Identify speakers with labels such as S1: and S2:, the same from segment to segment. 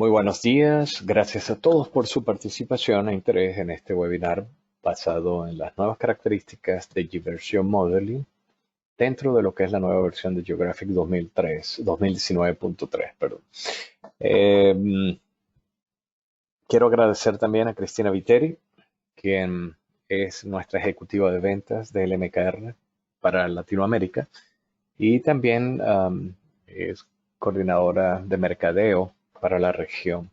S1: Muy buenos días, gracias a todos por su participación e interés en este webinar basado en las nuevas características de Gversion Modeling dentro de lo que es la nueva versión de Geographic 2019.3, perdón. Quiero agradecer también a Cristina Viteri, quien es nuestra ejecutiva de ventas del MKR para Latinoamérica y también es coordinadora de mercadeo para la región.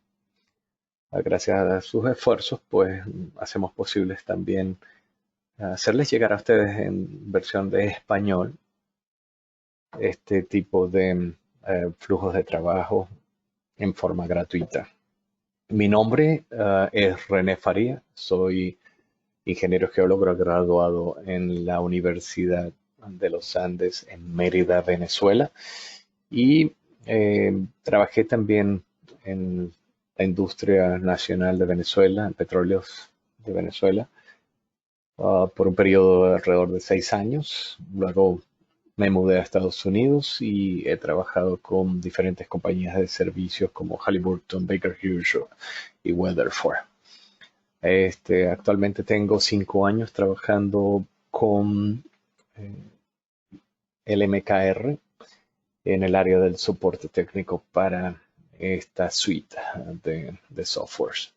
S1: Gracias a sus esfuerzos, pues hacemos posibles también hacerles llegar a ustedes en versión de español este tipo de flujos de trabajo en forma gratuita. Mi nombre es René Faría, soy ingeniero geólogo graduado en la Universidad de los Andes en Mérida, Venezuela, y trabajé también en la industria nacional de Venezuela, en petróleos de Venezuela, por un periodo de alrededor de 6 años. Luego me mudé a Estados Unidos y he trabajado con diferentes compañías de servicios como Halliburton, Baker Hughes y Weatherford. Actualmente tengo 5 años trabajando con eh, el MKR en el área del soporte técnico para esta suite de softwares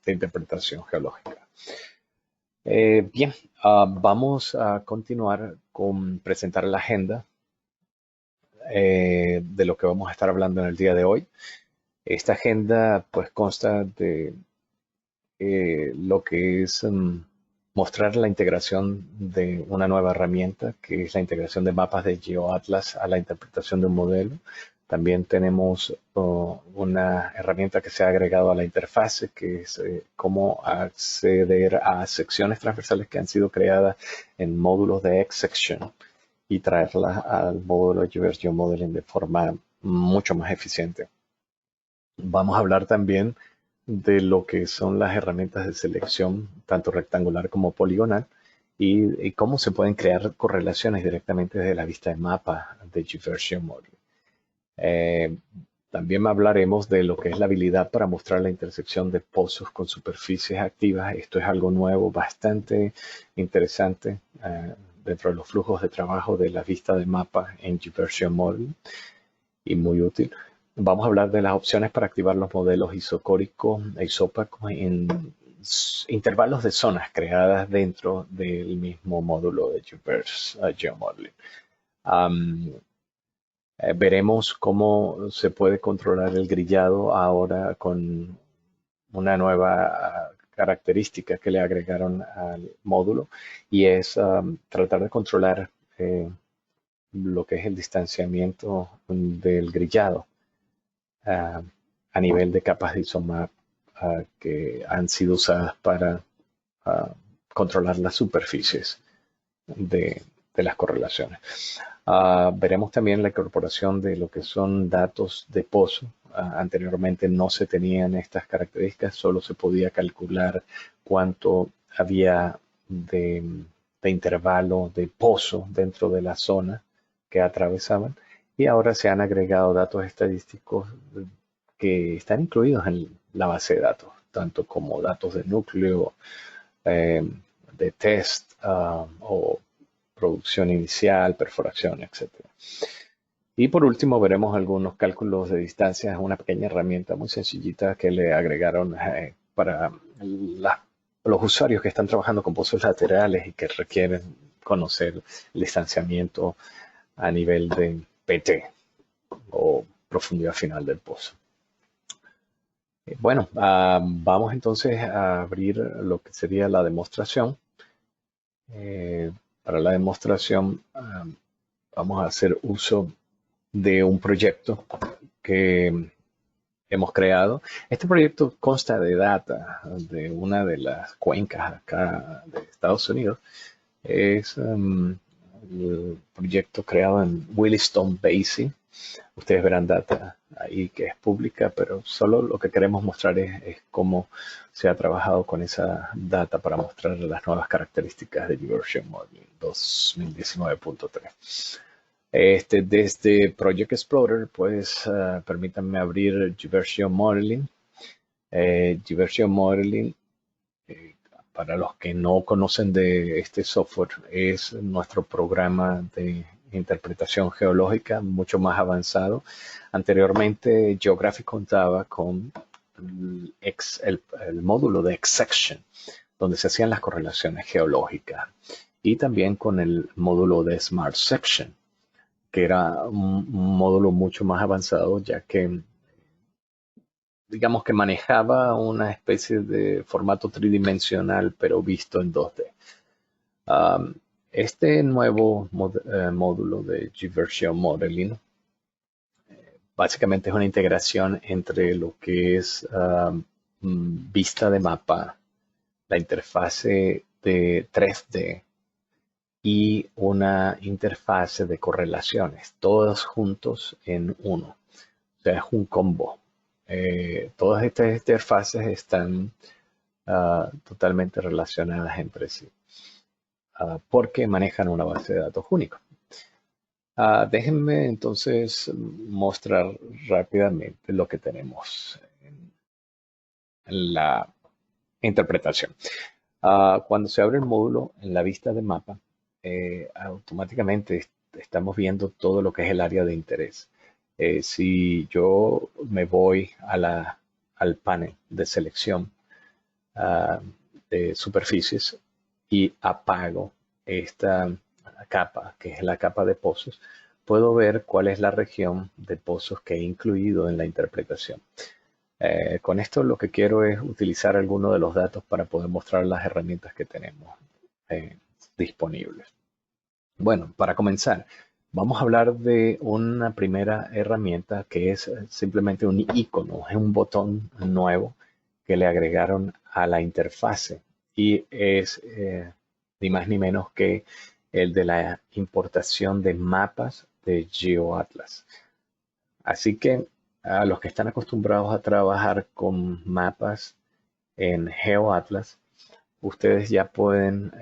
S1: de interpretación geológica. Bien, vamos a continuar con presentar la agenda de lo que vamos a estar hablando en el día de hoy. Esta agenda pues consta de lo que es mostrar la integración de una nueva herramienta, que es la integración de mapas de GeoAtlas a la interpretación de un modelo. También tenemos una herramienta que se ha agregado a la interfase, que es cómo acceder a secciones transversales que han sido creadas en módulos de X-Section y traerlas al módulo de Gversion Modeling de forma mucho más eficiente. Vamos a hablar también de lo que son las herramientas de selección, tanto rectangular como poligonal, y cómo se pueden crear correlaciones directamente desde la vista de mapa de Gversion Modeling. También hablaremos de lo que es la habilidad para mostrar la intersección de pozos con superficies activas. Esto es algo nuevo, bastante interesante dentro de los flujos de trabajo de la vista de mapa en Gversion Modeling y muy útil. Vamos a hablar de las opciones para activar los modelos isocóricos e isópacos en intervalos de zonas creadas dentro del mismo módulo de Gversion Modeling. Veremos cómo se puede controlar el grillado ahora con una nueva característica que le agregaron al módulo, y es tratar de controlar lo que es el distanciamiento del grillado a nivel de capas de isomap que han sido usadas para controlar las superficies de las correlaciones. Veremos también la incorporación de lo que son datos de pozo. Anteriormente no se tenían estas características, solo se podía calcular cuánto había de intervalo de pozo dentro de la zona que atravesaban, y ahora se han agregado datos estadísticos que están incluidos en la base de datos, tanto como datos de núcleo, de test o producción inicial, perforación, etc. Y por último veremos algunos cálculos de distancia. Es una pequeña herramienta muy sencillita que le agregaron para los usuarios que están trabajando con pozos laterales y que requieren conocer el distanciamiento a nivel de PT o profundidad final del pozo. Bueno, vamos entonces a abrir lo que sería la demostración. Para la demostración vamos a hacer uso de un proyecto que hemos creado. Este proyecto consta de data de una de las cuencas acá de Estados Unidos. Es el proyecto creado en Williston Basin. Ustedes verán data ahí que es pública, pero solo lo que queremos mostrar es cómo se ha trabajado con esa data para mostrar las nuevas características de Gversion Modeling 2019.3. Desde Project Explorer, pues permítanme abrir Gversion Modeling Gversion Modeling, para los que no conocen de este software, es nuestro programa de interpretación geológica mucho más avanzado. Anteriormente, Geographic contaba con el módulo de Exsection, donde se hacían las correlaciones geológicas, y también con el módulo de Smart Section, que era un módulo mucho más avanzado, ya que digamos que manejaba una especie de formato tridimensional, pero visto en 2D. Este nuevo módulo de Gversion Modeling básicamente es una integración entre lo que es vista de mapa, la interfase de 3D y una interfase de correlaciones, todos juntos en uno. O sea, es un combo. Todas estas interfaces están totalmente relacionadas entre sí, porque manejan una base de datos única. Déjenme entonces mostrar rápidamente lo que tenemos en la interpretación. Cuando se abre el módulo en la vista de mapa, automáticamente estamos viendo todo lo que es el área de interés. Si yo me voy al panel de selección de superficies y apago esta capa, que es la capa de pozos, puedo ver cuál es la región de pozos que he incluido en la interpretación. Con esto lo que quiero es utilizar algunos de los datos para poder mostrar las herramientas que tenemos disponibles. Bueno, para comenzar, vamos a hablar de una primera herramienta que es simplemente un icono, es un botón nuevo que le agregaron a la interfase, y es ni más ni menos que el de la importación de mapas de GeoAtlas. Así que a los que están acostumbrados a trabajar con mapas en GeoAtlas, ustedes ya pueden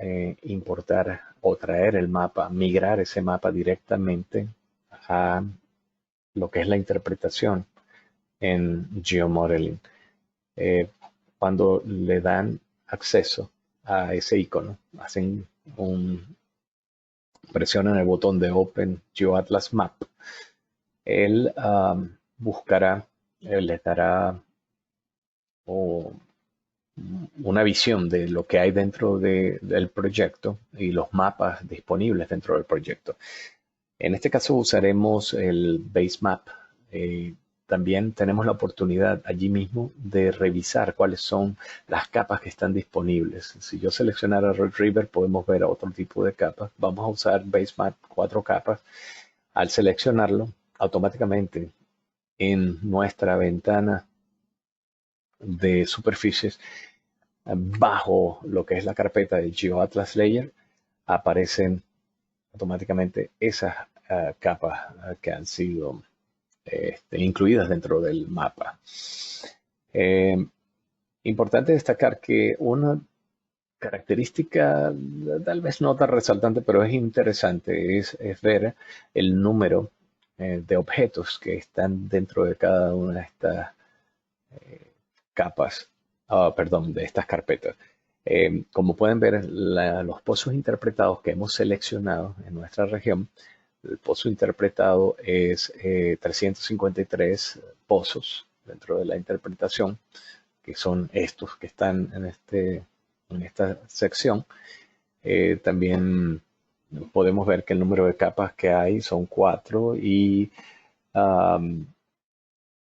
S1: importar o traer el mapa, migrar ese mapa directamente a lo que es la interpretación en GeoModeling. Cuando le dan acceso a ese icono, presionan el botón de Open GeoAtlas Map, él buscará, les dará una visión de lo que hay dentro del proyecto y los mapas disponibles dentro del proyecto. En este caso usaremos el Base Map. También tenemos la oportunidad allí mismo de revisar cuáles son las capas que están disponibles. Si yo seleccionara Red River, podemos ver otro tipo de capas. Vamos a usar Base Map 4 capas. Al seleccionarlo, automáticamente en nuestra ventana de superficies, bajo lo que es la carpeta de GeoAtlas Layer, aparecen automáticamente esas capas que han sido incluidas dentro del mapa. Importante destacar que una característica tal vez no tan resaltante, pero es interesante, es ver el número de objetos que están dentro de cada una de estas capas, de estas carpetas. Como pueden ver, los pozos interpretados que hemos seleccionado en nuestra región, el pozo interpretado es 353 pozos dentro de la interpretación, que son estos que están en esta sección. También podemos ver que el número de capas que hay son 4 y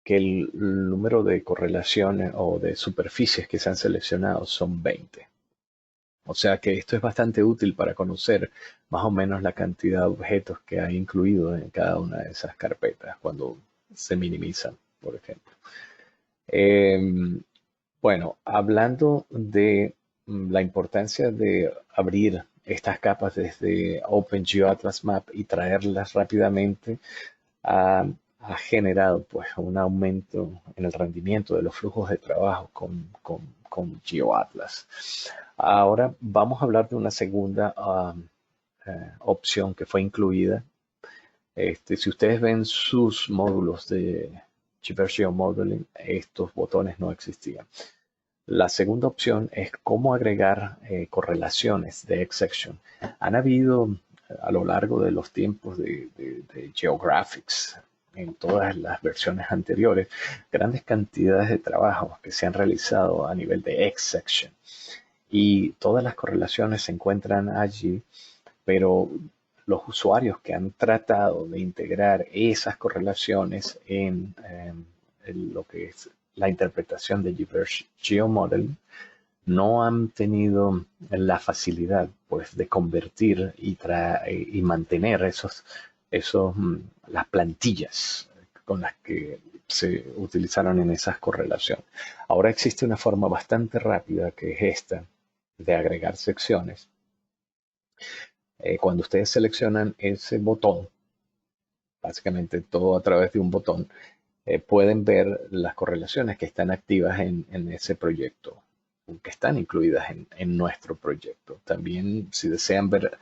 S1: que el número de correlaciones o de superficies que se han seleccionado son 20. O sea que esto es bastante útil para conocer más o menos la cantidad de objetos que hay incluido en cada una de esas carpetas cuando se minimizan, por ejemplo. Bueno, hablando de la importancia de abrir estas capas desde OpenGeoAtlas Map y traerlas rápidamente, ha generado pues un aumento en el rendimiento de los flujos de trabajo con GeoAtlas. Ahora vamos a hablar de una segunda opción que fue incluida. Si ustedes ven sus módulos de GVersion Modeling, estos botones no existían. La segunda opción es cómo agregar correlaciones de X-Section. Han habido a lo largo de los tiempos de GeoGraphics, en todas las versiones anteriores, grandes cantidades de trabajos que se han realizado a nivel de X-Section. Y todas las correlaciones se encuentran allí, pero los usuarios que han tratado de integrar esas correlaciones en lo que es la interpretación de GVersion Modeling no han tenido la facilidad, pues, de convertir y mantener las plantillas con las que se utilizaron en esas correlaciones. Ahora existe una forma bastante rápida, que es esta, de agregar secciones. Cuando ustedes seleccionan ese botón, básicamente todo a través de un botón, pueden ver las correlaciones que están activas en ese proyecto, que están incluidas en nuestro proyecto. También, si desean ver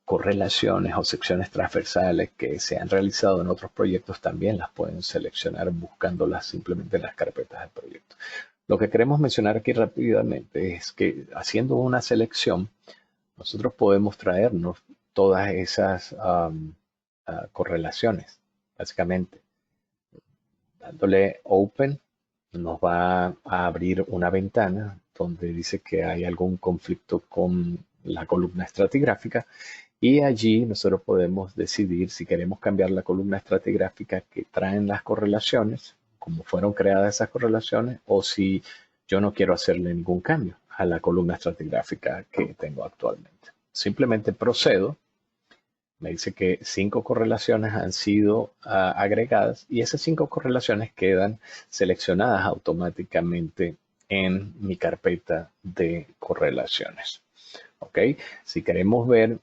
S1: correlaciones o secciones transversales que se han realizado en otros proyectos, también las pueden seleccionar buscándolas simplemente en las carpetas del proyecto. Lo que queremos mencionar aquí rápidamente es que, haciendo una selección, nosotros podemos traernos todas esas correlaciones. Básicamente, dándole Open, nos va a abrir una ventana donde dice que hay algún conflicto con la columna estratigráfica, y allí nosotros podemos decidir si queremos cambiar la columna estratigráfica que traen las correlaciones, como fueron creadas esas correlaciones, o si yo no quiero hacerle ningún cambio a la columna estratigráfica que tengo actualmente. Simplemente procedo. Me dice que 5 correlaciones han sido agregadas, y esas 5 correlaciones quedan seleccionadas automáticamente en mi carpeta de correlaciones. ¿Ok? Si queremos ver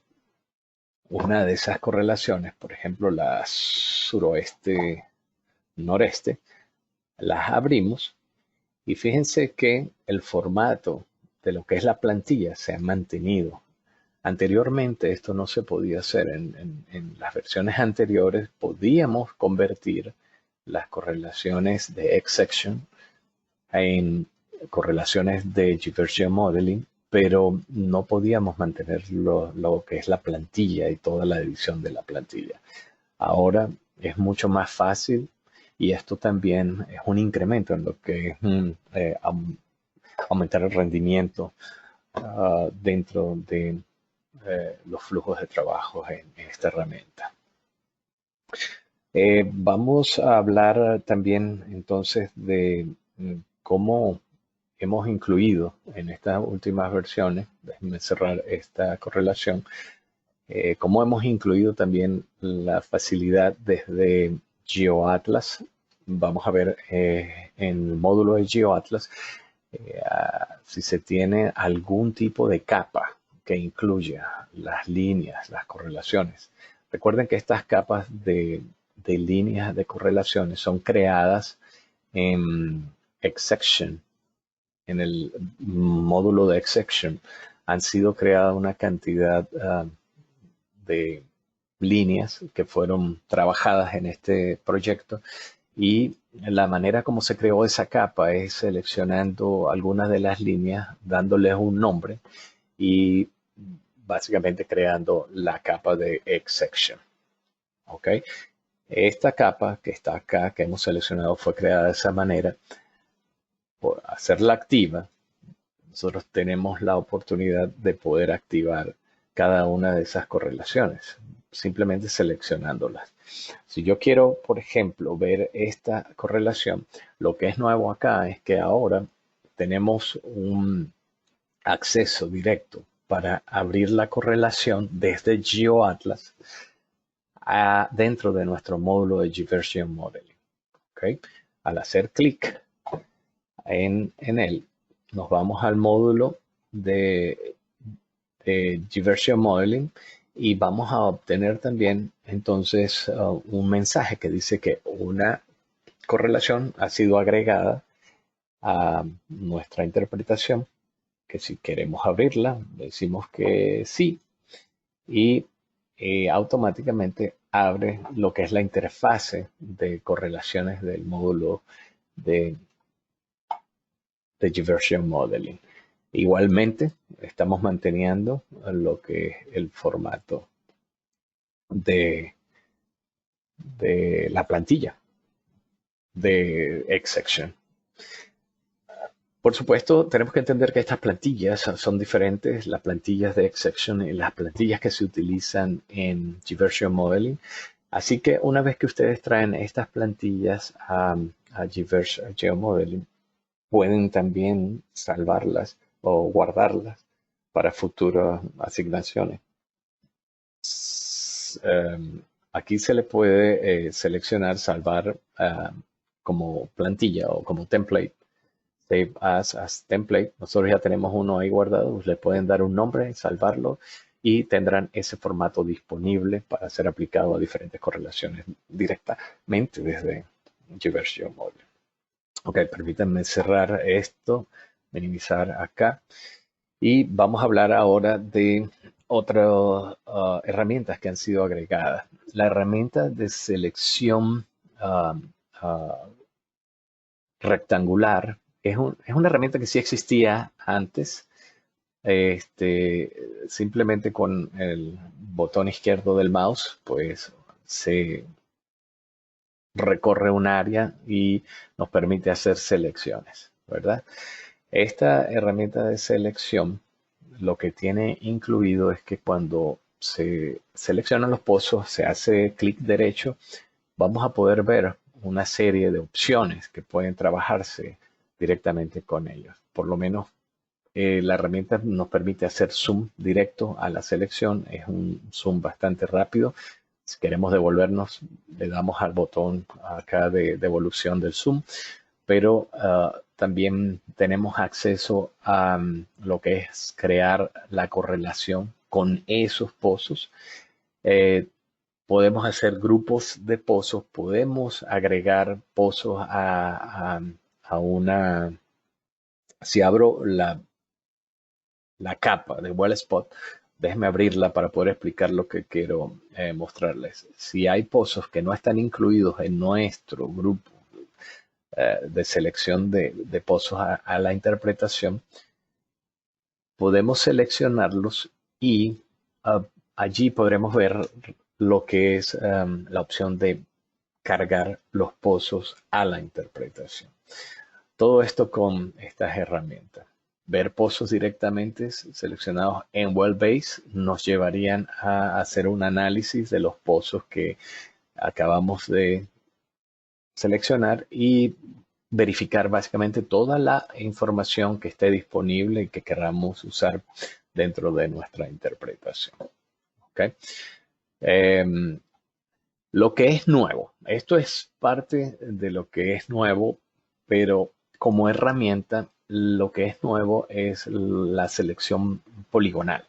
S1: una de esas correlaciones, por ejemplo, la suroeste-noreste, las abrimos, y fíjense que el formato de lo que es la plantilla se ha mantenido. Anteriormente esto no se podía hacer. En las versiones anteriores podíamos convertir las correlaciones de X-Section en correlaciones de GVersion Modeling, pero no podíamos mantener lo que es la plantilla y toda la edición de la plantilla. Ahora es mucho más fácil, y esto también es un incremento en lo que es aumentar el rendimiento dentro de los flujos de trabajo en esta herramienta. Vamos a hablar también entonces de cómo hemos incluido en estas últimas versiones. Déjenme cerrar esta correlación. Cómo hemos incluido también la facilidad desde GeoAtlas. Vamos a ver en el módulo de GeoAtlas si se tiene algún tipo de capa que incluya las líneas, las correlaciones. Recuerden que estas capas de líneas de correlaciones son creadas en X-Section. En el módulo de X-Section han sido creadas una cantidad de líneas que fueron trabajadas en este proyecto, y la manera como se creó esa capa es seleccionando algunas de las líneas, dándoles un nombre y básicamente creando la capa de X-Section. ¿Ok? Esta capa que está acá, que hemos seleccionado, fue creada de esa manera. Por hacerla activa, nosotros tenemos la oportunidad de poder activar cada una de esas correlaciones, simplemente seleccionándolas. Si yo quiero, por ejemplo, ver esta correlación, lo que es nuevo acá es que ahora tenemos un acceso directo para abrir la correlación desde GeoAtlas dentro de nuestro módulo de GVersion Modeling. ¿Okay? Al hacer clic en él, nos vamos al módulo de GVersion Modeling, y vamos a obtener también entonces un mensaje que dice que una correlación ha sido agregada a nuestra interpretación, que si queremos abrirla, decimos que sí, y automáticamente abre lo que es la interfase de correlaciones del módulo de, de Gversion Modeling. Igualmente, estamos manteniendo lo que es el formato de la plantilla de Xsection. Por supuesto, tenemos que entender que estas plantillas son diferentes, las plantillas de Xsection y las plantillas que se utilizan en Gversion Modeling. Así que una vez que ustedes traen estas plantillas a Gversion GeoModeling, pueden también salvarlas o guardarlas para futuras asignaciones. Aquí se le puede seleccionar salvar como plantilla o como template. Save as template. Nosotros ya tenemos uno ahí guardado. Le pueden dar un nombre, salvarlo y tendrán ese formato disponible para ser aplicado a diferentes correlaciones directamente desde Gversion Modeling. Ok, permítanme cerrar esto, minimizar acá. Y vamos a hablar ahora de otras herramientas que han sido agregadas. La herramienta de selección rectangular es una herramienta que sí existía antes. Simplemente con el botón izquierdo del mouse, pues se recorre un área y nos permite hacer selecciones, ¿verdad? Esta herramienta de selección lo que tiene incluido es que cuando se seleccionan los pozos, se hace clic derecho, vamos a poder ver una serie de opciones que pueden trabajarse directamente con ellos. Por lo menos la herramienta nos permite hacer zoom directo a la selección. Es un zoom bastante rápido. Si queremos devolvernos, le damos al botón acá de devolución del zoom. Pero también tenemos acceso a lo que es crear la correlación con esos pozos. Podemos hacer grupos de pozos, podemos agregar pozos a una... Si abro la capa de WellSpot, déjenme abrirla para poder explicar lo que quiero mostrarles. Si hay pozos que no están incluidos en nuestro grupo de selección de pozos a la interpretación, podemos seleccionarlos y allí podremos ver lo que es la opción de cargar los pozos a la interpretación. Todo esto con estas herramientas. Ver pozos directamente seleccionados en Wellbase nos llevarían a hacer un análisis de los pozos que acabamos de seleccionar y verificar básicamente toda la información que esté disponible y que queramos usar dentro de nuestra interpretación. ¿Okay? Lo que es nuevo, esto es parte de lo que es nuevo, pero como herramienta, lo que es nuevo es la selección poligonal.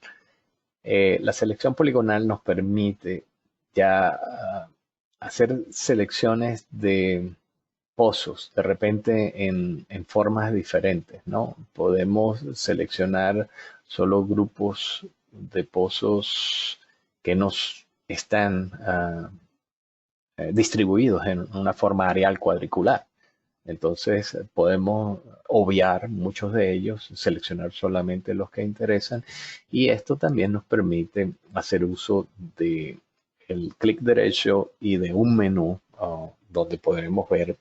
S1: La selección poligonal nos permite ya hacer selecciones de pozos, de repente en formas diferentes, ¿no? Podemos seleccionar solo grupos de pozos que nos están distribuidos en una forma areal cuadricular. Entonces podemos obviar muchos de ellos, seleccionar solamente los que interesan y esto también nos permite hacer uso de el clic derecho y de un menú donde podremos ver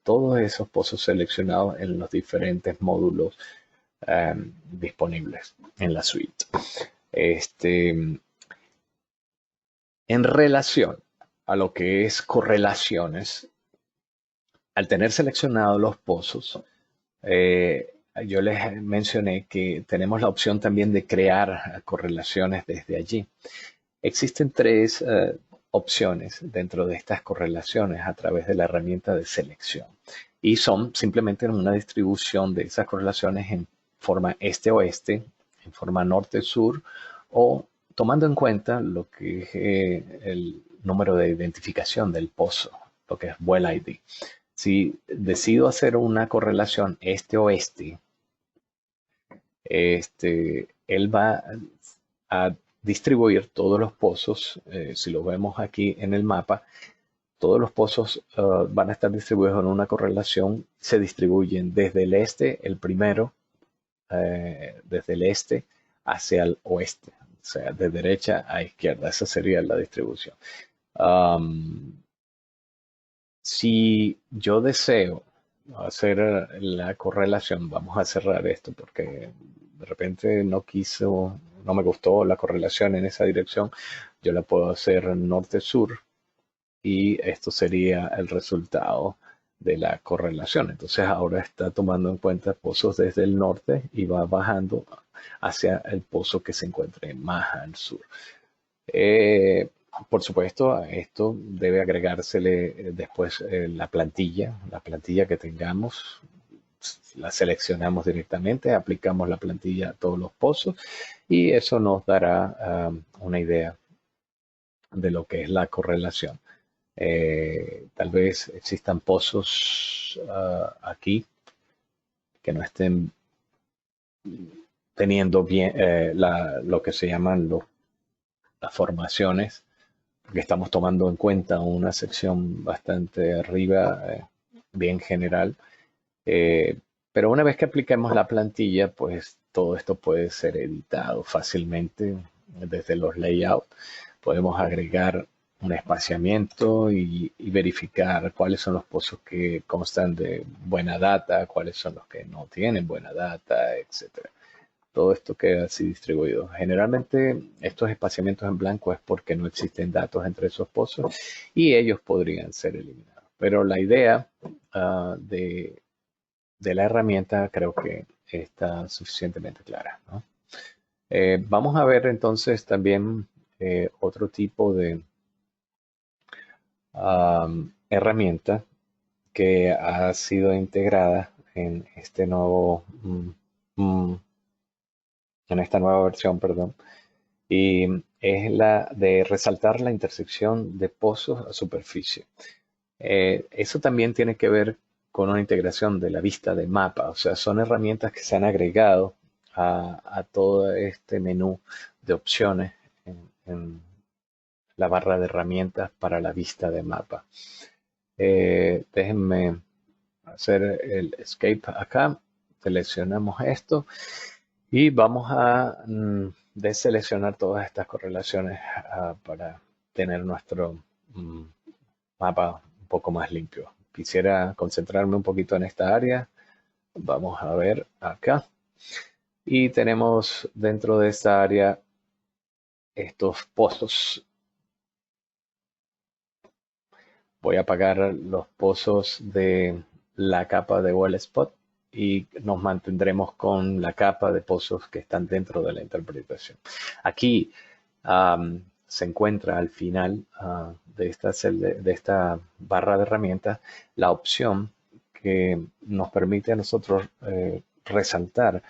S1: todos esos pozos seleccionados en los diferentes módulos disponibles en la suite. En relación a lo que es correlaciones, al tener seleccionados los pozos, yo les mencioné que tenemos la opción también de crear correlaciones desde allí. Existen tres opciones dentro de estas correlaciones a través de la herramienta de selección y son simplemente una distribución de esas correlaciones en forma este-oeste, en forma norte-sur o tomando en cuenta lo que es el número de identificación del pozo, lo que es Well ID. Si decido hacer una correlación este-oeste, él va a distribuir todos los pozos. Si lo vemos aquí en el mapa, todos los pozos van a estar distribuidos en una correlación. Se distribuyen desde el este, el primero, desde el este hacia el oeste, o sea, de derecha a izquierda. Esa sería la distribución. Um, si yo deseo hacer la correlación, vamos a cerrar esto porque de repente no me gustó la correlación en esa dirección, yo la puedo hacer norte-sur y esto sería el resultado de la correlación. Entonces ahora está tomando en cuenta pozos desde el norte y va bajando hacia el pozo que se encuentre más al sur. Por supuesto, a esto debe agregársele después la plantilla que tengamos, la seleccionamos directamente, aplicamos la plantilla a todos los pozos y eso nos dará una idea de lo que es la correlación. Tal vez existan pozos aquí que no estén teniendo bien lo que se llaman las formaciones, porque estamos tomando en cuenta una sección bastante arriba, bien general. Pero una vez que apliquemos la plantilla, pues todo esto puede ser editado fácilmente desde los layouts. Podemos agregar un espaciamiento y verificar cuáles son los pozos que constan de buena data, cuáles son los que no tienen buena data, etcétera. Todo esto queda así distribuido. Generalmente estos espaciamientos en blanco es porque no existen datos entre esos pozos y ellos podrían ser eliminados. Pero la idea de la herramienta creo que está suficientemente clara, ¿no? Vamos a ver entonces también otro tipo de herramienta que ha sido integrada en este nuevo en esta nueva versión, perdón, y es la de resaltar la intersección de pozos a superficie. Eso también tiene que ver con una integración de la vista de mapa, o sea, son herramientas que se han agregado a todo este menú de opciones en la barra de herramientas para la vista de mapa. Déjenme hacer el escape acá, seleccionamos esto y vamos a deseleccionar todas estas correlaciones para tener nuestro mapa un poco más limpio. Quisiera concentrarme un poquito en esta área. Vamos a ver acá. Y tenemos dentro de esta área estos pozos. Voy a apagar los pozos de la capa de Wall Spot y nos mantendremos con la capa de pozos que están dentro de la interpretación. Aquí se encuentra al final de esta barra de herramientas la opción que nos permite a nosotros resaltar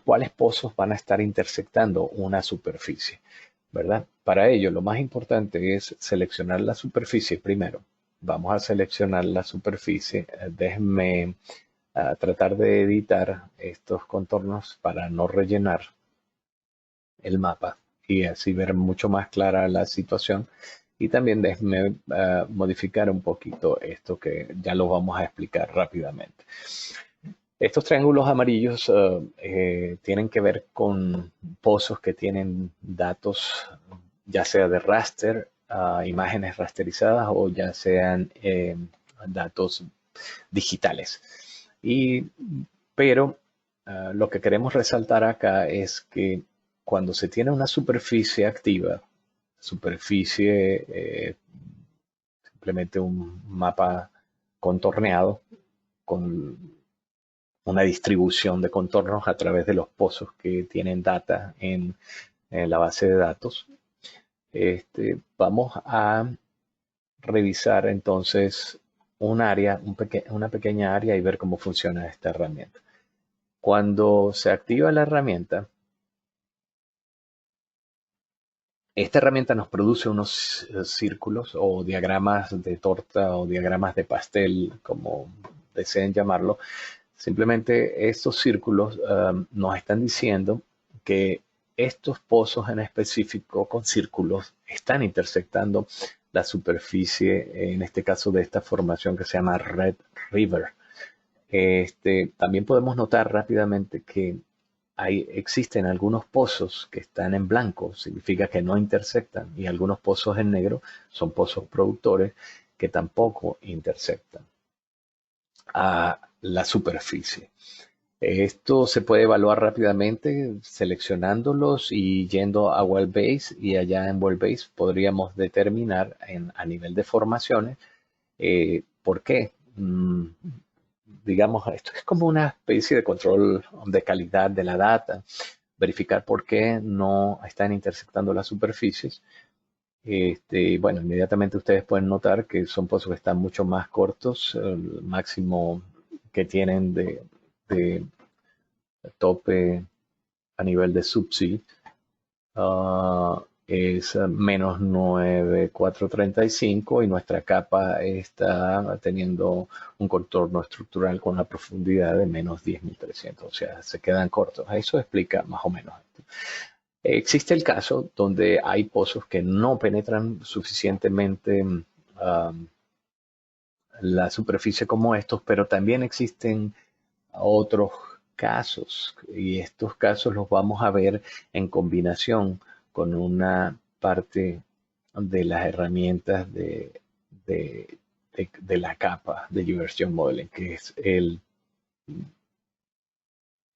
S1: cuáles pozos van a estar intersectando una superficie, ¿verdad? Para ello, lo más importante es seleccionar la superficie primero. Vamos a seleccionar la superficie. Déjenme tratar de editar estos contornos para no rellenar el mapa y así ver mucho más clara la situación. Y también déjenme modificar un poquito esto que ya lo vamos a explicar rápidamente. Estos triángulos amarillos tienen que ver con pozos que tienen datos, ya sea de raster, imágenes rasterizadas o ya sean datos digitales. Pero lo que queremos resaltar acá es que cuando se tiene una superficie activa, simplemente un mapa contorneado con una distribución de contornos a través de los pozos que tienen data en la base de datos. Vamos a revisar entonces una pequeña área y ver cómo funciona esta herramienta. Cuando se activa la herramienta, esta herramienta nos produce unos círculos o diagramas de torta o diagramas de pastel, como deseen llamarlo. Simplemente estos círculos nos están diciendo que estos pozos en específico con círculos están intersectando la superficie, en este caso de esta formación que se llama Red River. También podemos notar rápidamente que existen algunos pozos que están en blanco, significa que no intersectan, y algunos pozos en negro son pozos productores que tampoco intersectan a la superficie. Esto se puede evaluar rápidamente seleccionándolos y yendo a Wellbase, y allá en Wellbase podríamos determinar a nivel de formaciones por qué. Digamos, esto es como una especie de control de calidad de la data, verificar por qué no están intersectando las superficies. Bueno, inmediatamente ustedes pueden notar que son pozos que están mucho más cortos, el máximo que tienen de tope a nivel de subsea es menos 9,435 y nuestra capa está teniendo un contorno estructural con una profundidad de menos 10.300, o sea, se quedan cortos. Eso explica más o menos esto. Existe el caso donde hay pozos que no penetran suficientemente la superficie como estos, pero también existen otros casos, y estos casos los vamos a ver en combinación con una parte de las herramientas de la capa de Geo Modeling, que es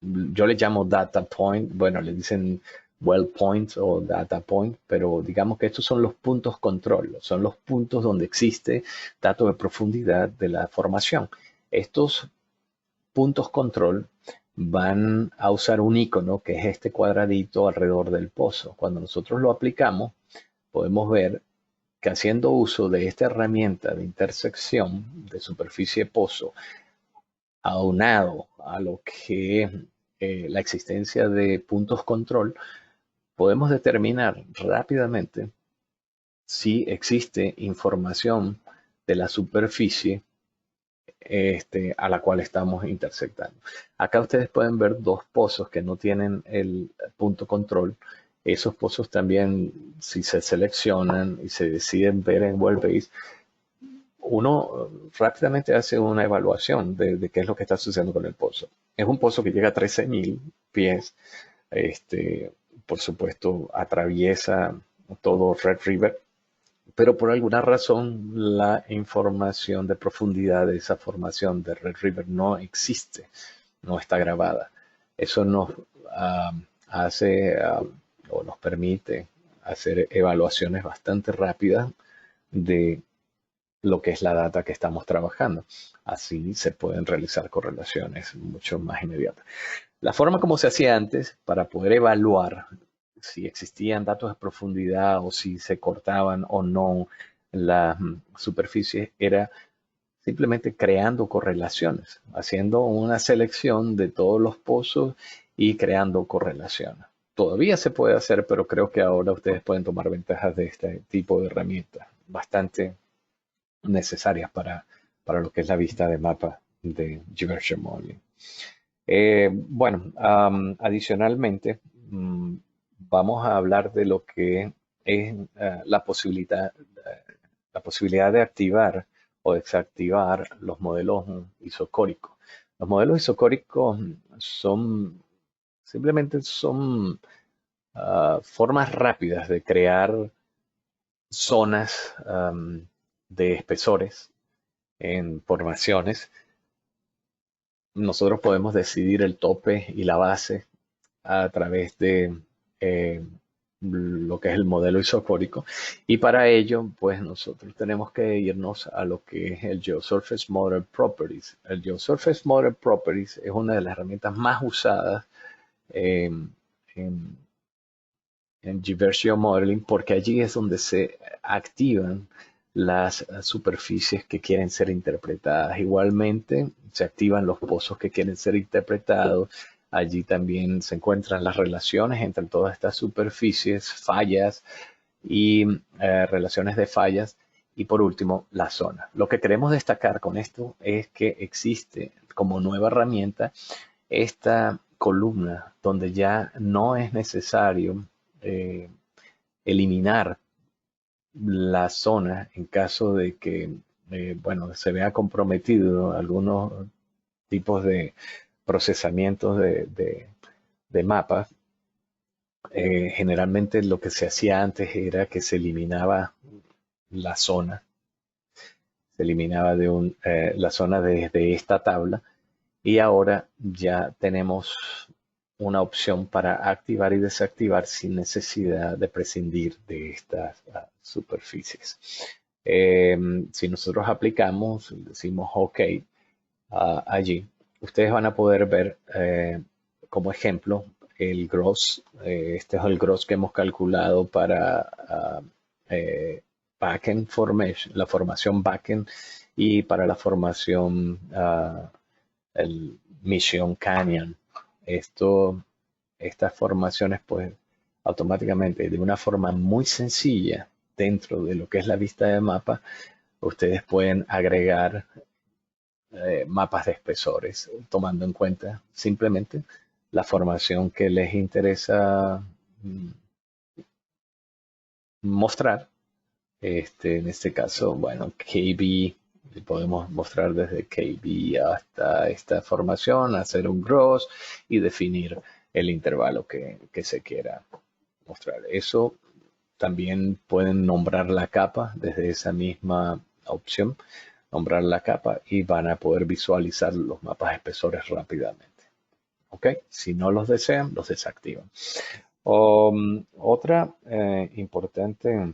S1: yo le llamo data point, bueno, le dicen well point o data point, pero digamos que estos son los puntos control, son los puntos donde existe datos de profundidad de la formación. Estos puntos control van a usar un icono que es este cuadradito alrededor del pozo. Cuando nosotros lo aplicamos, podemos ver que haciendo uso de esta herramienta de intersección de superficie pozo, aunado a lo que la existencia de puntos control, podemos determinar rápidamente si existe información de la superficie a la cual estamos intersectando. Acá ustedes pueden ver dos pozos que no tienen el punto control. Esos pozos también, si se seleccionan y se deciden ver en Wellbase, uno rápidamente hace una evaluación de qué es lo que está sucediendo con el pozo. Es un pozo que llega a 13.000 pies. Por supuesto, atraviesa todo Red River, pero por alguna razón la información de profundidad de esa formación de Red River no existe, no está grabada. Eso nos hace o nos permite hacer evaluaciones bastante rápidas de lo que es la data que estamos trabajando. Así se pueden realizar correlaciones mucho más inmediatas. La forma como se hacía antes para poder evaluar si existían datos de profundidad o si se cortaban o no las superficies era simplemente creando correlaciones, haciendo una selección de todos los pozos y creando correlaciones. Todavía se puede hacer, pero creo que ahora ustedes pueden tomar ventajas de este tipo de herramientas bastante necesarias para lo que es la vista de mapa de Geo Modeling. Bueno, adicionalmente, vamos a hablar de lo que es la posibilidad de activar o desactivar los modelos isocóricos. Los modelos isocóricos simplemente son formas rápidas de crear zonas de espesores en formaciones. Nosotros podemos decidir el tope y la base a través de lo que es el modelo isocórico, y para ello pues nosotros tenemos que irnos a lo que es el GeoSurface Model Properties. El GeoSurface Model Properties es una de las herramientas más usadas en Geo Modeling, porque allí es donde se activan las superficies que quieren ser interpretadas. Igualmente se activan los pozos que quieren ser interpretados. Allí también se encuentran las relaciones entre todas estas superficies, fallas y relaciones de fallas. Y por último, la zona. Lo que queremos destacar con esto es que existe como nueva herramienta esta columna donde ya no es necesario eliminar la zona en caso de que, bueno, se vea comprometido algunos tipos de procesamientos de mapas. Generalmente lo que se hacía antes era que se eliminaba la zona, se eliminaba la zona desde esta tabla, y ahora ya tenemos una opción para activar y desactivar sin necesidad de prescindir de estas superficies. Si nosotros aplicamos, decimos OK allí, ustedes van a poder ver como ejemplo el gross. Este es el gross que hemos calculado para backend formation, la formación backend, y para la formación el Mission Canyon. Estas formaciones, pues, automáticamente, de una forma muy sencilla, dentro de lo que es la vista de mapa, ustedes pueden agregar mapas de espesores, tomando en cuenta simplemente la formación que les interesa mostrar. En este caso, bueno, KB, podemos mostrar desde KB hasta esta formación, hacer un gross y definir el intervalo que se quiera mostrar. Eso también pueden nombrar la capa desde esa misma opción, nombrar la capa, y van a poder visualizar los mapas espesores rápidamente. ¿Ok? Si no los desean, los desactivan. Otra importante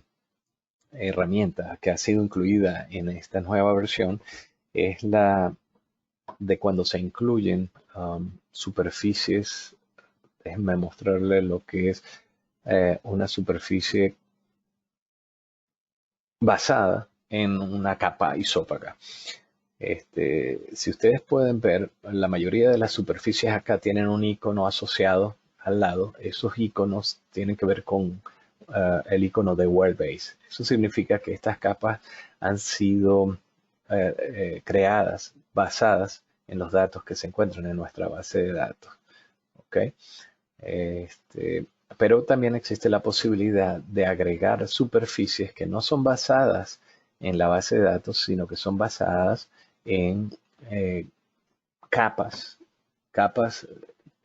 S1: herramienta que ha sido incluida en esta nueva versión es la de cuando se incluyen superficies. Déjenme mostrarle lo que es una superficie basada en una capa isópaca. Si ustedes pueden ver, la mayoría de las superficies acá tienen un icono asociado al lado. Esos iconos tienen que ver con el icono de Worldbase. Eso significa que estas capas han sido creadas, basadas en los datos que se encuentran en nuestra base de datos. ¿Ok? Pero también existe la posibilidad de agregar superficies que no son basadas en la base de datos, sino que son basadas en capas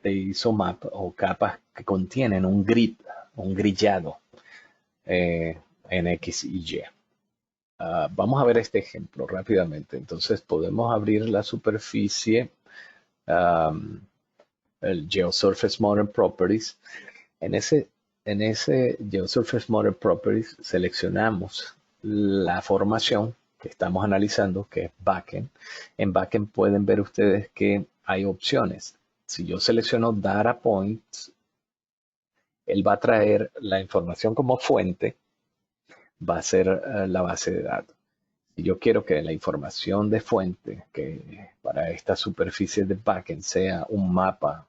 S1: de ISOMAP, o capas que contienen un grid, un grillado en X y Y. Vamos a ver este ejemplo rápidamente. Entonces podemos abrir la superficie, el GeoSurface Model Properties. En ese GeoSurface Model Properties seleccionamos la formación que estamos analizando, que es backend. En backend pueden ver ustedes que hay opciones. Si yo selecciono Data Points, él va a traer la información como fuente, va a ser la base de datos. Si yo quiero que la información de fuente, que para esta superficie de backend sea un mapa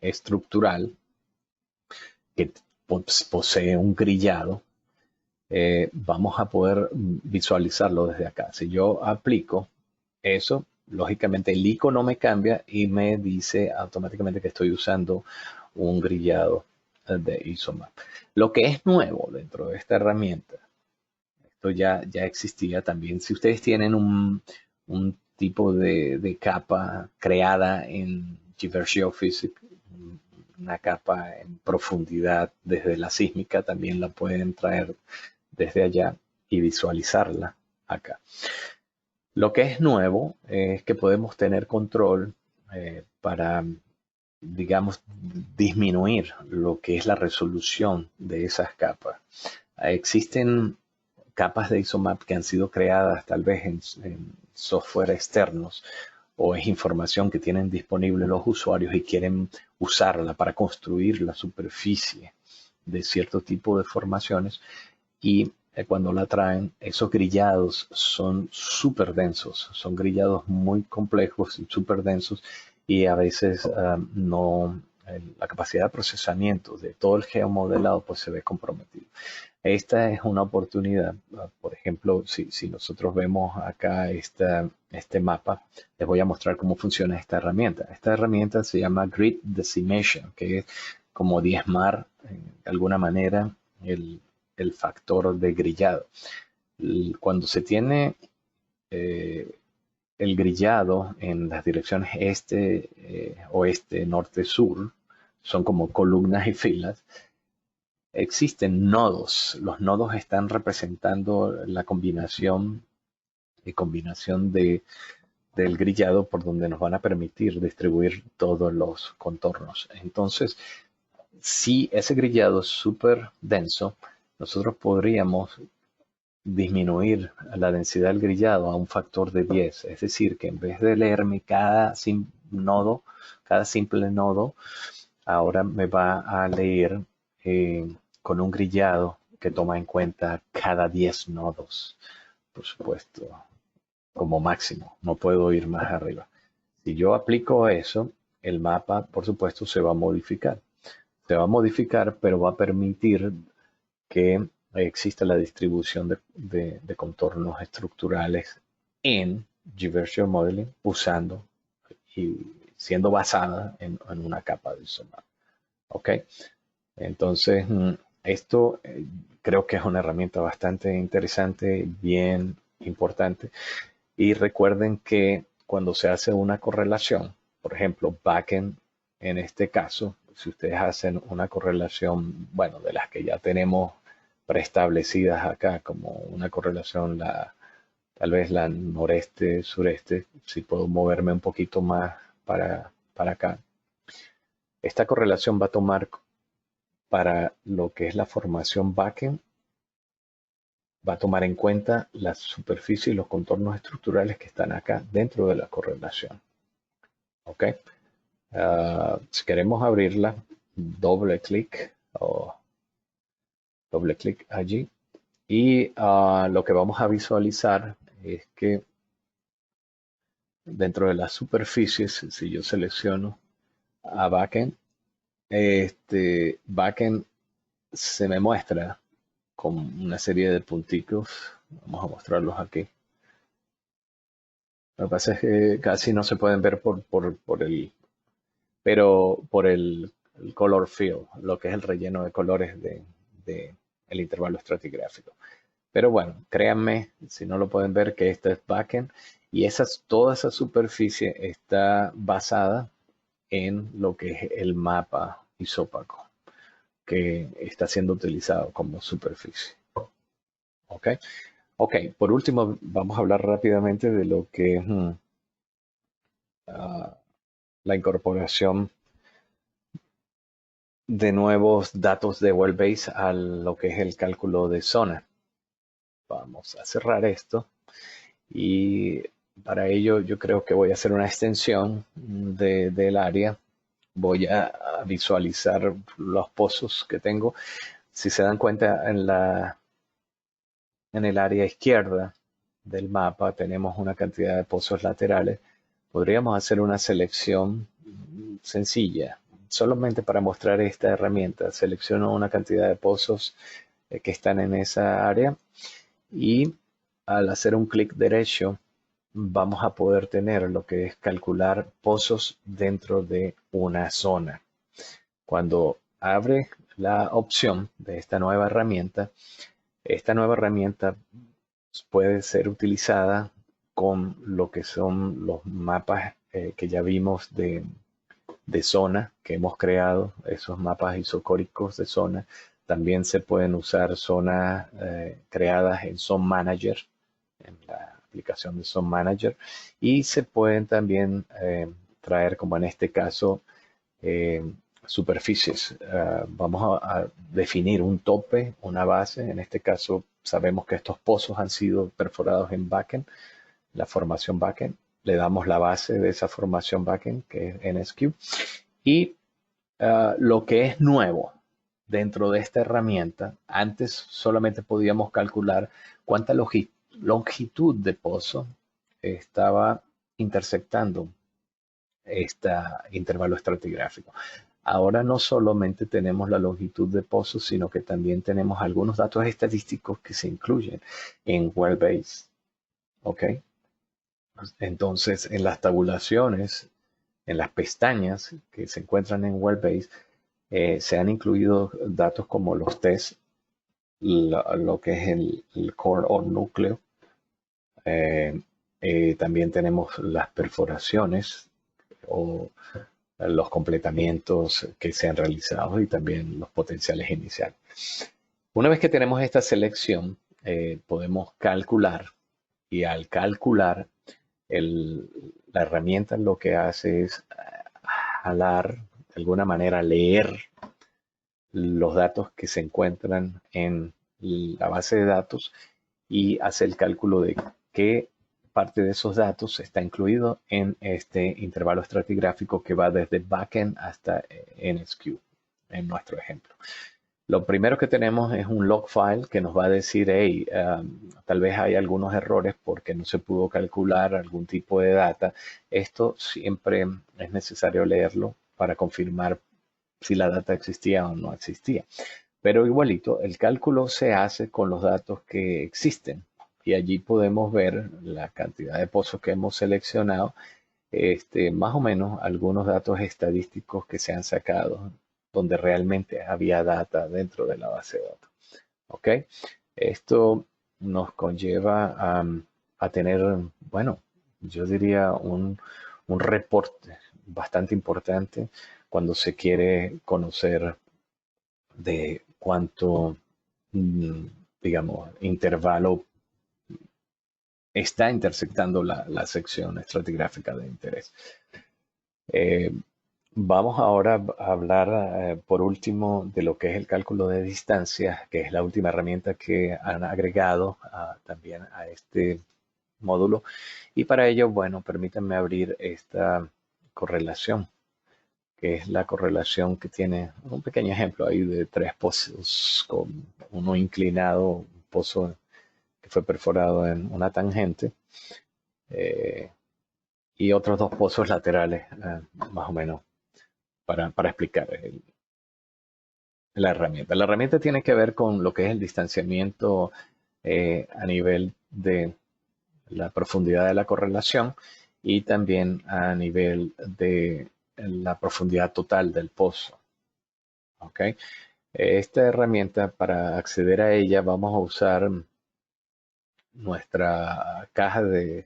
S1: estructural que posee un grillado, vamos a poder visualizarlo desde acá. Si yo aplico eso, lógicamente el icono me cambia y me dice automáticamente que estoy usando un grillado de ISOMAP. Lo que es nuevo dentro de esta herramienta, esto ya existía también. Si ustedes tienen un tipo de capa creada en GeoPhysics Geophysics, una capa en profundidad desde la sísmica, también la pueden traer desde allá y visualizarla acá. Lo que es nuevo es que podemos tener control para, digamos, disminuir lo que es la resolución de esas capas. Existen capas de ISOMAP que han sido creadas tal vez en software externos, o es información que tienen disponible los usuarios y quieren usarla para construir la superficie de cierto tipo de formaciones, y cuando la traen, esos grillados son súper densos, son grillados muy complejos y súper densos, y a veces no la capacidad de procesamiento de todo el geomodelado pues se ve comprometido. Esta es una oportunidad, por ejemplo, si nosotros vemos acá este mapa, les voy a mostrar cómo funciona esta herramienta. Esta herramienta se llama Grid Decimation, que es como diezmar de alguna manera el factor de grillado. Cuando se tiene el grillado en las direcciones este, oeste, norte, sur, son como columnas y filas, existen nodos. Los nodos están representando la combinación del grillado por donde nos van a permitir distribuir todos los contornos. Entonces, si ese grillado es súper denso, nosotros podríamos disminuir la densidad del grillado a un factor de 10. Es decir, que en vez de leerme cada simple nodo, ahora me va a leer con un grillado que toma en cuenta cada 10 nodos, por supuesto, como máximo. No puedo ir más arriba. Si yo aplico eso, el mapa, por supuesto, se va a modificar. Se va a modificar, pero va a permitir que exista la distribución de contornos estructurales en Gaussian Modeling usando y siendo basada en una capa adicional. ¿Ok? Entonces, esto creo que es una herramienta bastante interesante, bien importante. Y recuerden que cuando se hace una correlación, por ejemplo, backend en este caso, si ustedes hacen una correlación, bueno, de las que ya tenemos preestablecidas acá, como una correlación, tal vez la noreste-sureste, si puedo moverme un poquito más para acá. Esta correlación va a tomar para lo que es la formación backend, va a tomar en cuenta la superficie y los contornos estructurales que están acá dentro de la correlación. ¿Ok? Si queremos abrirla, doble clic allí. Y lo que vamos a visualizar es que dentro de las superficies, si yo selecciono a backend, backend se me muestra con una serie de punticos. Vamos a mostrarlos aquí. Lo que pasa es que casi no se pueden ver por el color fill, lo que es el relleno de colores de el intervalo estratigráfico. Pero bueno, créanme, si no lo pueden ver, que este es backend y toda esa superficie está basada en lo que es el mapa isópaco que está siendo utilizado como superficie. ¿Ok? Ok, por último, vamos a hablar rápidamente de lo que es la incorporación de nuevos datos de Wellbase a lo que es el cálculo de zona. Vamos a cerrar esto y para ello yo creo que voy a hacer una extensión del área. Voy a visualizar los pozos que tengo. Si se dan cuenta, en el área izquierda del mapa tenemos una cantidad de pozos laterales. Podríamos hacer una selección sencilla, solamente para mostrar esta herramienta. Selecciono una cantidad de pozos que están en esa área y al hacer un clic derecho vamos a poder tener lo que es calcular pozos dentro de una zona. Cuando abre la opción de esta nueva herramienta puede ser utilizada con lo que son los mapas que ya vimos de zona que hemos creado, esos mapas isocóricos de zona. También se pueden usar zonas creadas en Zone Manager, en la aplicación de Zone Manager, y se pueden también traer, como en este caso, superficies. Vamos a definir un tope, una base. En este caso sabemos que estos pozos han sido perforados en backend, la formación backend. Le damos la base de esa formación backend, que es NSQ. Y lo que es nuevo dentro de esta herramienta, antes solamente podíamos calcular cuánta longitud de pozo estaba intersectando este intervalo estratigráfico. Ahora no solamente tenemos la longitud de pozo, sino que también tenemos algunos datos estadísticos que se incluyen en Wellbase. ¿Ok? Entonces, en las tabulaciones, en las pestañas que se encuentran en Wellbase, se han incluido datos como los tests, lo que es el core o núcleo. También tenemos las perforaciones o los completamientos que se han realizado y también los potenciales iniciales. Una vez que tenemos esta selección, podemos calcular, y al calcular, la herramienta lo que hace es jalar, de alguna manera leer los datos que se encuentran en la base de datos y hace el cálculo de qué parte de esos datos está incluido en este intervalo estratigráfico que va desde backend hasta NSQ, en nuestro ejemplo. Lo primero que tenemos es un log file que nos va a decir, hey, tal vez hay algunos errores porque no se pudo calcular algún tipo de data. Esto siempre es necesario leerlo para confirmar si la data existía o no existía. Pero igualito, el cálculo se hace con los datos que existen y allí podemos ver la cantidad de pozos que hemos seleccionado, más o menos algunos datos estadísticos que se han sacado donde realmente había data dentro de la base de datos. ¿Ok? Esto nos conlleva a tener, bueno, yo diría un reporte bastante importante cuando se quiere conocer de cuánto, digamos, intervalo está intersectando la sección estratigráfica de interés. Vamos ahora a hablar por último de lo que es el cálculo de distancia, que es la última herramienta que han agregado también a este módulo. Y para ello, bueno, permítanme abrir esta correlación, que es la correlación que tiene un pequeño ejemplo ahí de 3 pozos, con uno inclinado, un pozo que fue perforado en una tangente, eh, y otros 2 pozos laterales, más o menos, para explicar la herramienta. La herramienta tiene que ver con lo que es el distanciamiento a nivel de la profundidad de la correlación y también a nivel de la profundidad total del pozo. ¿Ok? Esta herramienta, para acceder a ella, vamos a usar nuestra caja yo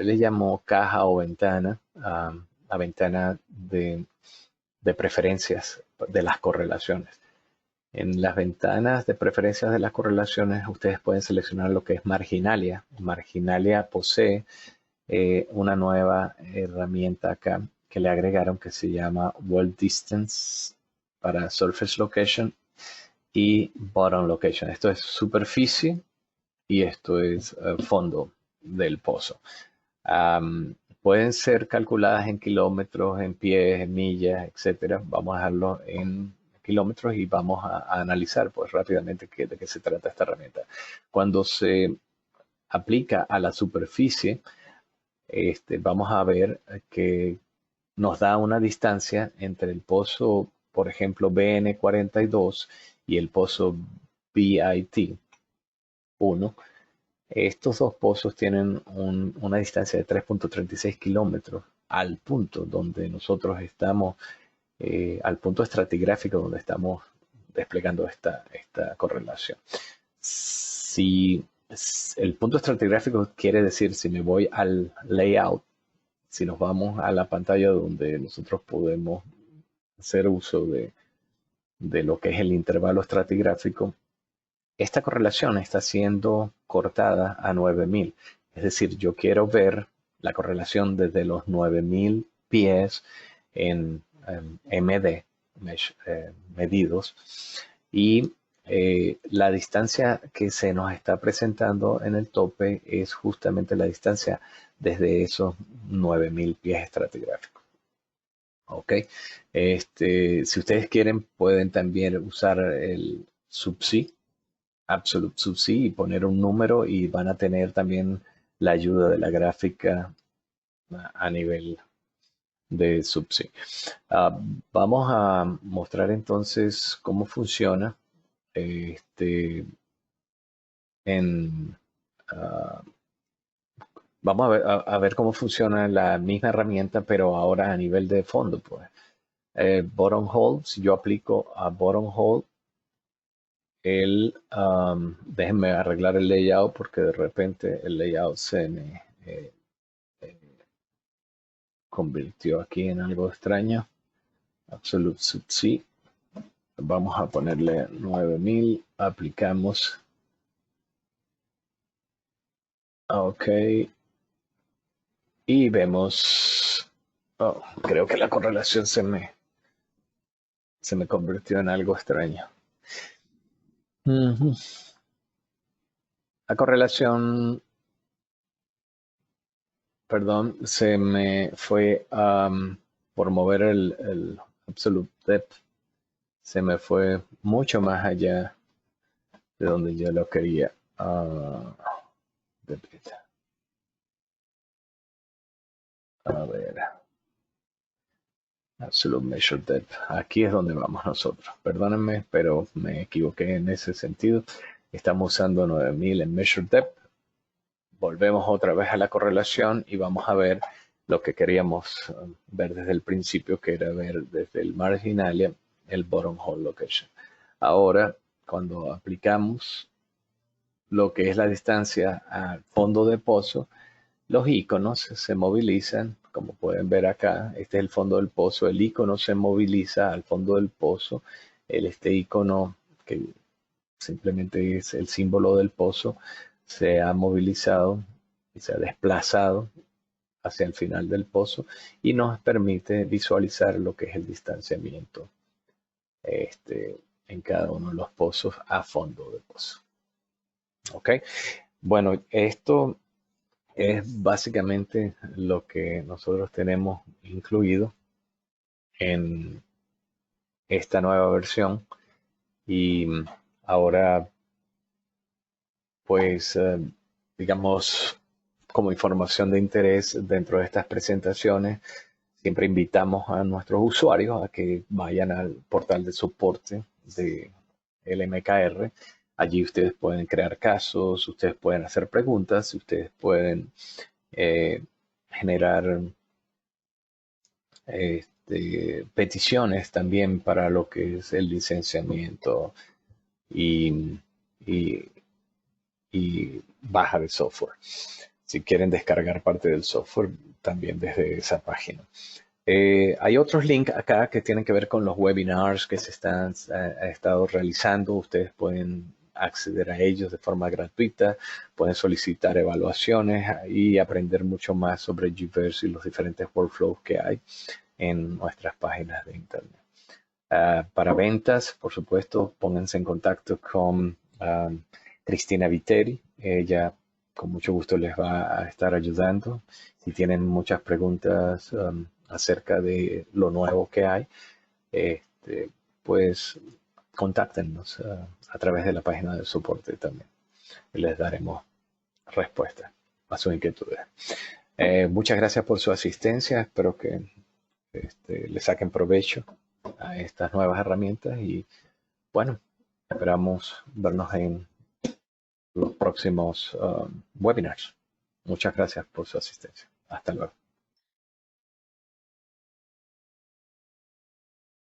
S1: le llamo caja o ventana, la ventana de preferencias de las correlaciones. En las ventanas de preferencias de las correlaciones, ustedes pueden seleccionar lo que es Marginalia. Marginalia posee una nueva herramienta acá que le agregaron que se llama World Distance para Surface Location y Bottom Location. Esto es superficie y esto es fondo del pozo. Pueden ser calculadas en kilómetros, en pies, en millas, etcétera. Vamos a dejarlo en kilómetros y vamos a analizar pues rápidamente de qué se trata esta herramienta. Cuando se aplica a la superficie, vamos a ver que nos da una distancia entre el pozo, por ejemplo, BN42 y el pozo BIT 1. Estos 2 pozos tienen una distancia de 3.36 kilómetros al punto donde nosotros estamos, al punto estratigráfico donde estamos desplegando esta correlación. Si el punto estratigráfico quiere decir, si me voy al layout, si nos vamos a la pantalla donde nosotros podemos hacer uso de lo que es el intervalo estratigráfico, esta correlación está siendo cortada a 9000. Es decir, yo quiero ver la correlación desde los 9000 pies en MD, medidos, y la distancia que se nos está presentando en el tope es justamente la distancia desde esos 9000 pies estratigráficos. Ok, si ustedes quieren pueden también usar el subsea, Absolute subsea, y poner un número y van a tener también la ayuda de la gráfica a nivel de Subsea. Vamos a mostrar entonces cómo funciona este, en, ah, vamos a ver cómo funciona la misma herramienta, pero ahora a nivel de fondo, pues. Bottom hole, si yo aplico a bottom hole, déjenme arreglar el layout porque de repente el layout se me convirtió aquí en algo extraño. Absolute Subsea. Vamos a ponerle 9000, aplicamos. Ok. Y vemos, oh, creo que la correlación se me convirtió en algo extraño. La correlación, perdón, se me fue por mover el absolute depth, se me fue mucho más allá de donde yo lo quería. A ver. Absolute Measure Depth. Aquí es donde vamos nosotros. Perdónenme, pero me equivoqué en ese sentido. Estamos usando 9000 en Measure Depth. Volvemos otra vez a la correlación y vamos a ver lo que queríamos ver desde el principio, que era ver desde el marginalia el bottom hole location. Ahora, cuando aplicamos lo que es la distancia al fondo de pozo, los iconos se movilizan, como pueden ver acá. Este es el fondo del pozo. El icono se moviliza al fondo del pozo. Este icono, que simplemente es el símbolo del pozo, se ha movilizado y se ha desplazado hacia el final del pozo y nos permite visualizar lo que es el distanciamiento en cada uno de los pozos a fondo de pozo. ¿Ok? Bueno, esto es básicamente lo que nosotros tenemos incluido en esta nueva versión. Y ahora, pues, digamos, como información de interés dentro de estas presentaciones, siempre invitamos a nuestros usuarios a que vayan al portal de soporte de LMKR. Allí ustedes pueden crear casos, ustedes pueden hacer preguntas, ustedes pueden generar peticiones también para lo que es el licenciamiento y, y, y baja de software. Si quieren descargar parte del software, también desde esa página. Hay otros links acá que tienen que ver con los webinars que se ha estado realizando. Ustedes pueden acceder a ellos de forma gratuita, pueden solicitar evaluaciones y aprender mucho más sobre Gverse y los diferentes workflows que hay en nuestras páginas de internet. Para ventas, por supuesto, pónganse en contacto con Cristina Viteri. Ella con mucho gusto les va a estar ayudando. Si tienen muchas preguntas acerca de lo nuevo que hay, pues contáctenos a través de la página de soporte también. Y les daremos respuesta a sus inquietudes. Muchas gracias por su asistencia. Espero que le saquen provecho a estas nuevas herramientas y bueno, esperamos vernos en los próximos webinars. Muchas gracias por su asistencia. Hasta luego.